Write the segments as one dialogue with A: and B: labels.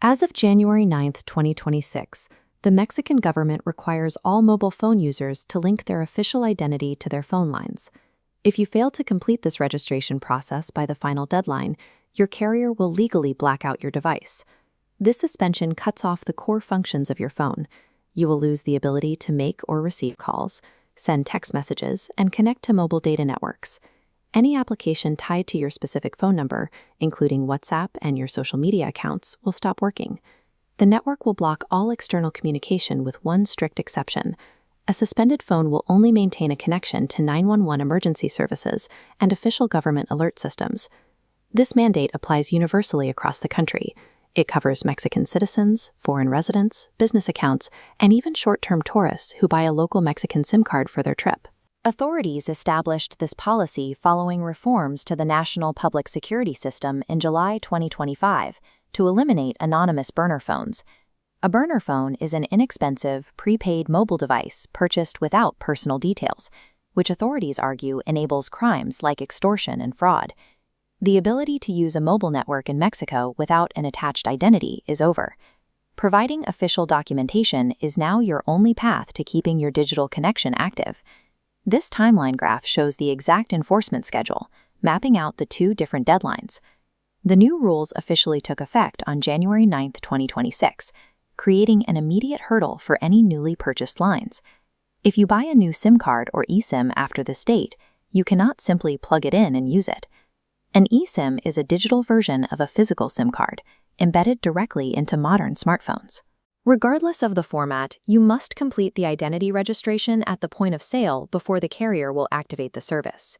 A: As of January 9, 2026, the Mexican government requires all mobile phone users to link their official identity to their phone lines. If you fail to complete this registration process by the final deadline, your carrier will legally black out your device. This suspension cuts off the core functions of your phone. You will lose the ability to make or receive calls, send text messages, and connect to mobile data networks. Any application tied to your specific phone number, including WhatsApp and your social media accounts, will stop working. The network will block all external communication with one strict exception. A suspended phone will only maintain a connection to 911 emergency services and official government alert systems. This mandate applies universally across the country. It covers Mexican citizens, foreign residents, business accounts, and even short-term tourists who buy a local Mexican SIM card for their trip. Authorities established this policy following reforms to the National Public Security System in July 2025 to eliminate anonymous burner phones. A burner phone is an inexpensive, prepaid mobile device purchased without personal details, which authorities argue enables crimes like extortion and fraud. The ability to use a mobile network in Mexico without an attached identity is over. Providing official documentation is now your only path to keeping your digital connection active. This timeline graph shows the exact enforcement schedule, mapping out the two different deadlines. The new rules officially took effect on January 9, 2026, creating an immediate hurdle for any newly purchased lines. If you buy a new SIM card or eSIM after this date, you cannot simply plug it in and use it. An eSIM is a digital version of a physical SIM card, embedded directly into modern smartphones. Regardless of the format, you must complete the identity registration at the point of sale before the carrier will activate the service.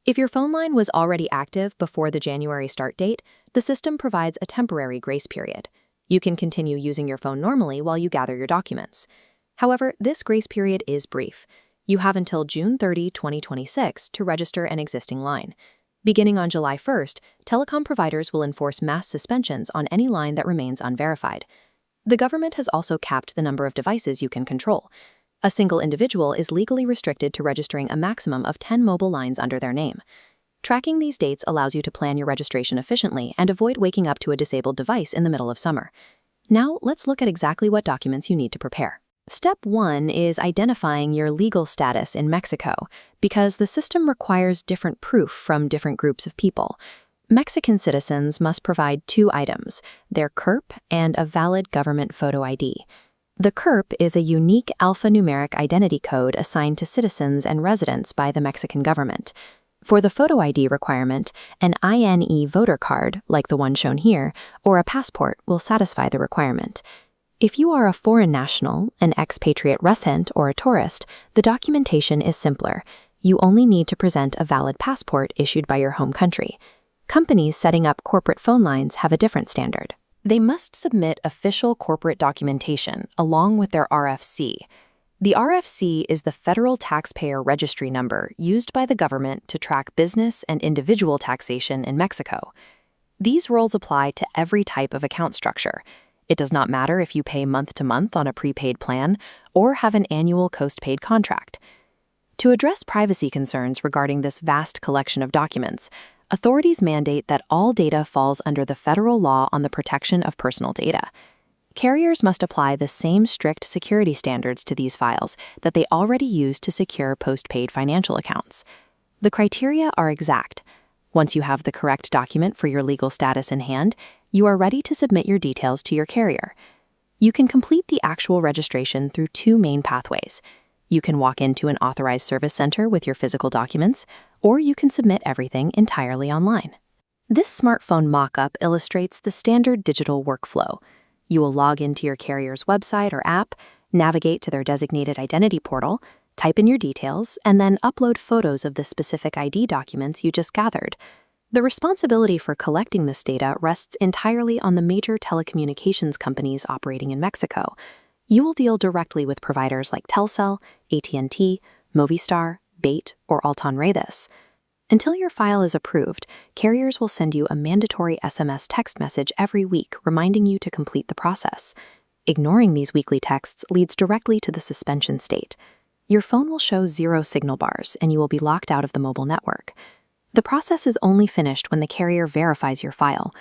A: If your phone line was already active before the January start date, the system provides a temporary grace period. You can continue using your phone normally while you gather your documents. However, this grace period is brief. You have until June 30, 2026 to register an existing line. Beginning on July 1st, telecom providers will enforce mass suspensions on any line that remains unverified. The government has also capped the number of devices you can control. A single individual is legally restricted to registering a maximum of 10 mobile lines under their name. Tracking these dates allows you to plan your registration efficiently and avoid waking up to a disabled device in the middle of summer. Now, let's look at exactly what documents you need to prepare. Step 1 is identifying your legal status in Mexico, because the system requires different proof from different groups of people. Mexican citizens must provide 2 items, their CURP and a valid government photo ID. The CURP is a unique alphanumeric identity code assigned to citizens and residents by the Mexican government. For the photo ID requirement, an INE voter card, like the one shown here, or a passport will satisfy the requirement. If you are a foreign national, an expatriate resident, or a tourist, the documentation is simpler. You only need to present a valid passport issued by your home country. Companies setting up corporate phone lines have a different standard. They must submit official corporate documentation along with their RFC. The RFC is the Federal Taxpayer Registry Number used by the government to track business and individual taxation in Mexico. These rules apply to every type of account structure. It does not matter if you pay month to month on a prepaid plan or have an annual postpaid contract. To address privacy concerns regarding this vast collection of documents, authorities mandate that all data falls under the federal law on the protection of personal data. Carriers must apply the same strict security standards to these files that they already use to secure postpaid financial accounts. The criteria are exact. Once you have the correct document for your legal status in hand, you are ready to submit your details to your carrier. You can complete the actual registration through 2 main pathways. You can walk into an authorized service center with your physical documents, or you can submit everything entirely online. This smartphone mock-up illustrates the standard digital workflow. You will log into your carrier's website or app, navigate to their designated identity portal, type in your details, and then upload photos of the specific ID documents you just gathered. The responsibility for collecting this data rests entirely on the major telecommunications companies operating in Mexico. You will deal directly with providers like Telcel, AT&T, Movistar, Bait, or Alton Redes. Until your file is approved, carriers will send you a mandatory SMS text message every week reminding you to complete the process. Ignoring these weekly texts leads directly to the suspension state. Your phone will show 0 signal bars and you will be locked out of the mobile network. The process is only finished when the carrier verifies your file.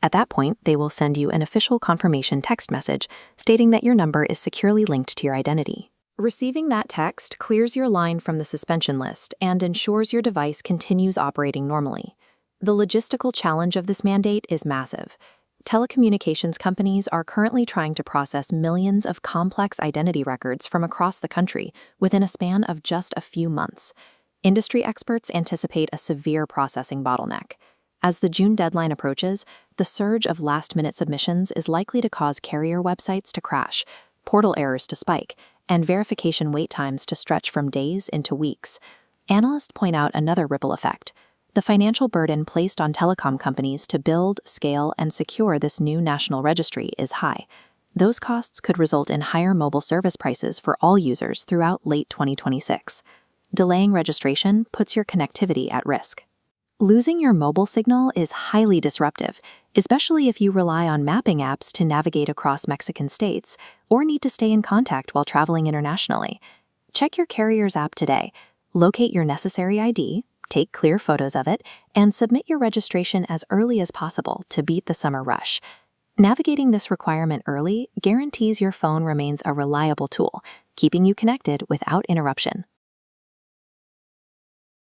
A: At that point, they will send you an official confirmation text message stating that your number is securely linked to your identity. Receiving that text clears your line from the suspension list and ensures your device continues operating normally. The logistical challenge of this mandate is massive. Telecommunications companies are currently trying to process millions of complex identity records from across the country within a span of just a few months. Industry experts anticipate a severe processing bottleneck. As the June deadline approaches, the surge of last-minute submissions is likely to cause carrier websites to crash, portal errors to spike, and verification wait times to stretch from days into weeks. Analysts point out another ripple effect. The financial burden placed on telecom companies to build, scale, and secure this new national registry is high. Those costs could result in higher mobile service prices for all users throughout late 2026. Delaying registration puts your connectivity at risk. Losing your mobile signal is highly disruptive, especially if you rely on mapping apps to navigate across Mexican states or need to stay in contact while traveling internationally. Check your carrier's app today, locate your necessary ID, take clear photos of it, and submit your registration as early as possible to beat the summer rush. Navigating this requirement early guarantees your phone remains a reliable tool, keeping you connected without interruption.